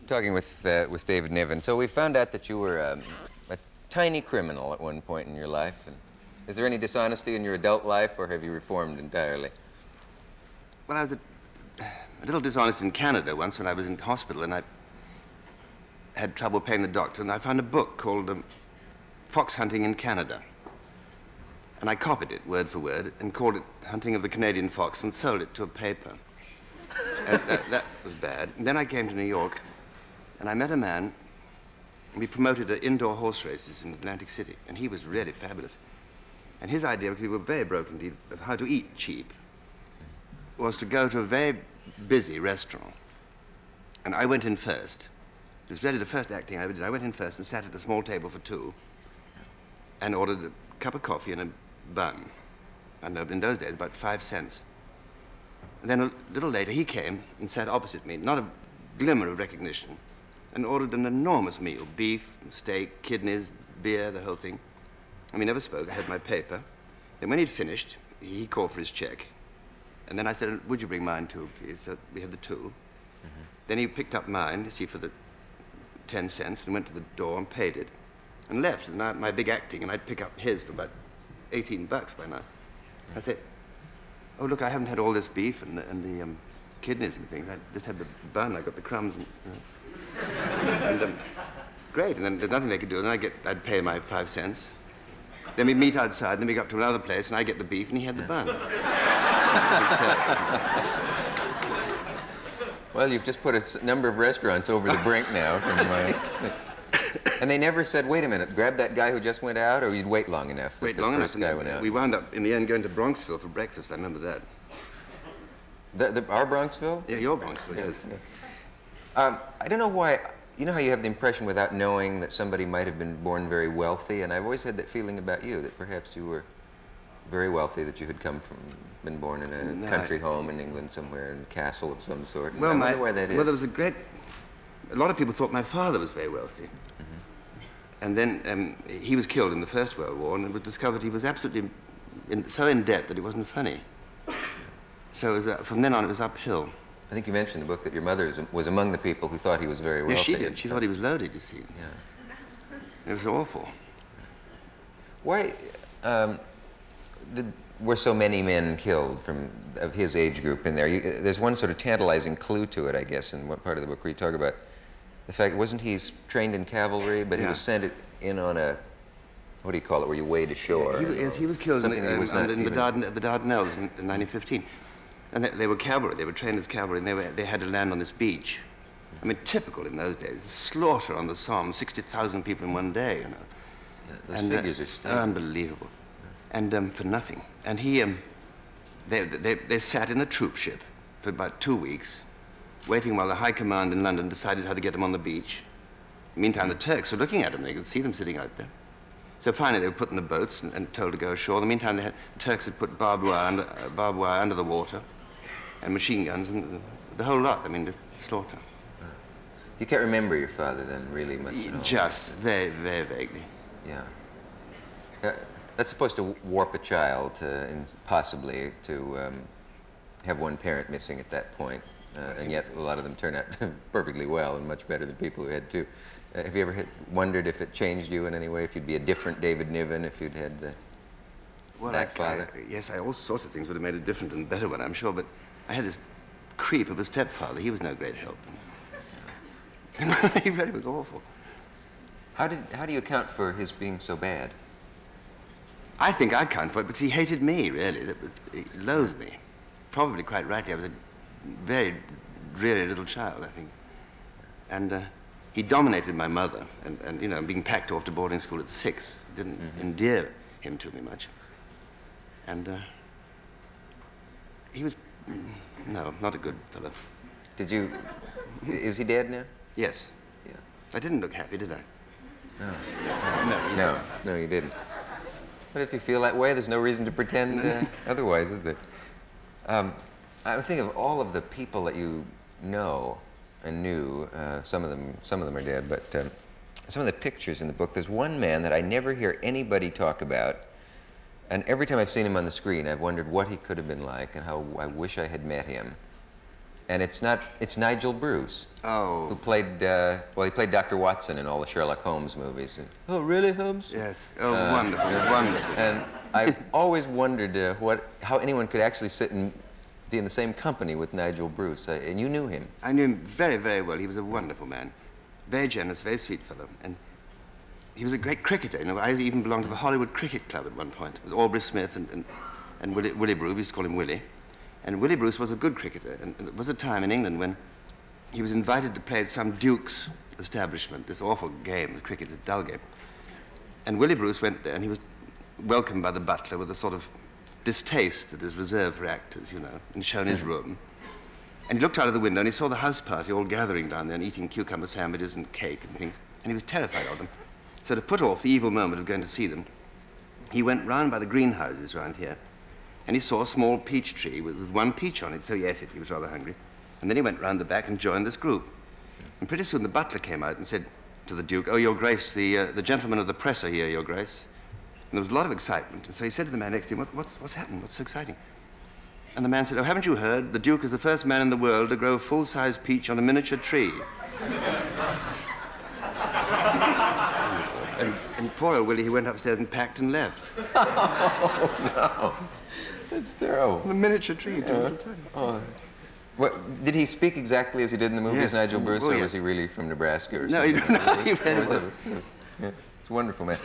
talking with David Niven. So we found out that you were a tiny criminal at one point in your life. And is there any dishonesty in your adult life, or have you reformed entirely? Well, I was a little dishonest in Canada once when I was in hospital, and I had trouble paying the doctor, and I found a book called Fox Hunting in Canada. And I copied it word for word and called it Hunting of the Canadian Fox and sold it to a paper. And that was bad. And then I came to New York, and I met a man. We promoted indoor horse races in Atlantic City, and he was really fabulous. And his idea, because we were very broke indeed, of how to eat cheap, was to go to a very busy restaurant. And I went in first. It was really the first acting I ever did. I went in first and sat at a small table for two and ordered a cup of coffee and a bun. And in those days, about 5 cents. And then a little later, he came and sat opposite me, not a glimmer of recognition, and ordered an enormous meal: beef, steak, kidneys, beer, the whole thing. And we never spoke. I had my paper. Then when he'd finished, he called for his check. And then I said, "Would you bring mine too, please?" So we had the two. Then he picked up mine, you see, for the 10 cents, and went to the door and paid it, and left. And my big acting, and I'd pick up his for about $18 by now. I said, "Oh, look, I haven't had all this beef and the kidneys and things. I just had the bun. I got the crumbs." And great. And then there's nothing they could do. And I'd pay my 5 cents. Then we'd meet outside. Then we got to another place, and I get the beef, and he had the bun. Well, you've just put a number of restaurants over the brink now. And they never said, "Wait a minute, grab that guy who just went out," or you'd wait long enough? Wait long enough. Guy went out. We wound up, in the end, going to Bronxville for breakfast. I remember that. Our Bronxville? Yeah, your Bronxville, yes. I don't know why. You know how you have the impression without knowing that somebody might have been born very wealthy, and I've always had that feeling about you, that perhaps you were very wealthy, that you had been born in a country home in England somewhere, in a castle of some sort. Well, I wonder why that is. Well, there was a lot of people thought my father was very wealthy. And then he was killed in the First World War, and it was discovered he was absolutely so in debt that it wasn't funny. So it was, from then on, it was uphill. I think you mentioned in the book that your mother was among the people who thought he was very wealthy. Yes, she did. She thought he was loaded, you see. Yeah. It was awful. Why were so many men killed of his age group in there? There's one sort of tantalizing clue to it, I guess, in one part of the book where you talk about the fact, wasn't he trained in cavalry, but he was sent in on a, what do you call it, where you wade ashore? Yeah, he was killed in the Dardanelles in 1915. And they were cavalry. They were trained as cavalry, and they had to land on this beach. I mean, typical in those days. The slaughter on the Somme, 60,000 people in one day, you know. Yeah, those figures are stunning. Unbelievable. And for nothing. And they sat in a troop ship for about 2 weeks, waiting while the High Command in London decided how to get them on the beach. Meantime, the Turks were looking at them. They could see them sitting out there. So finally, they were put in the boats and told to go ashore. In the meantime, the Turks had put barbed wire under the water, and machine guns, and the whole lot. I mean, the slaughter. You can't remember your father then, really much at all? Just very, very vaguely. Yeah. That's supposed to warp a child, possibly to have one parent missing at that point. And yet a lot of them turn out perfectly well and much better than people who had two. Have you ever wondered if it changed you in any way, if you'd be a different David Niven if you'd had that father? Yes, all sorts of things would have made a different and better one, I'm sure, but I had this creep of a stepfather. He was no great help. He really was awful. How do you account for his being so bad? I think I account for it because he hated me, really. He loathed me. Probably quite rightly. I was a very dreary little child, I think. And he dominated my mother, and you know, being packed off to boarding school at 6 didn't endear him to me much. And he was, no, not a good fellow. Is he dead now? Yes. Yeah. I didn't look happy, did I? No. No, you didn't. But if you feel that way, there's no reason to pretend otherwise, is there? I think of all of the people that you know and knew. Some of them are dead, but some of the pictures in the book. There's one man that I never hear anybody talk about, and every time I've seen him on the screen, I've wondered what he could have been like and how I wish I had met him. And it's Nigel Bruce, Oh. who played, he played Dr. Watson in all the Sherlock Holmes movies. Oh, really, Holmes? Yes. Oh, wonderful, wonderful. And I've always wondered how anyone could actually sit and be in the same company with Nigel Bruce. And you knew him. I knew him very, very well. He was a wonderful man. Very generous, very sweet fellow. And he was a great cricketer. You know, I even belonged to the Hollywood Cricket Club at one point with Aubrey Smith and Willie Bruce. We used to call him Willie. And Willie Bruce was a good cricketer. And there was a time in England when he was invited to play at some duke's establishment, this awful game, cricket, this dull game. And Willie Bruce went there, and he was welcomed by the butler with a sort of distaste that is reserved for actors, you know, and shown his room. And he looked out of the window, and he saw the house party all gathering down there and eating cucumber sandwiches and cake and things. And he was terrified of them. So to put off the evil moment of going to see them, he went round by the greenhouses round here, and he saw a small peach tree with one peach on it, so he ate it. He was rather hungry. And then he went round the back and joined this group. And pretty soon the butler came out and said to the Duke, "Oh, Your Grace, the gentlemen of the press are here, Your Grace." And there was a lot of excitement. And so he said to the man next to him, what's happened? What's so exciting? And the man said, "Oh, haven't you heard? The Duke is the first man in the world to grow a full-size peach on a miniature tree." and poor old Willie, he went upstairs and packed and left. Oh, no. That's terrible. On a miniature tree, What, did he speak exactly as he did in the movies, Yes. Nigel Bruce, Oh, or yes. was he really from Nebraska or No, something? he read Yeah, it's wonderful, man.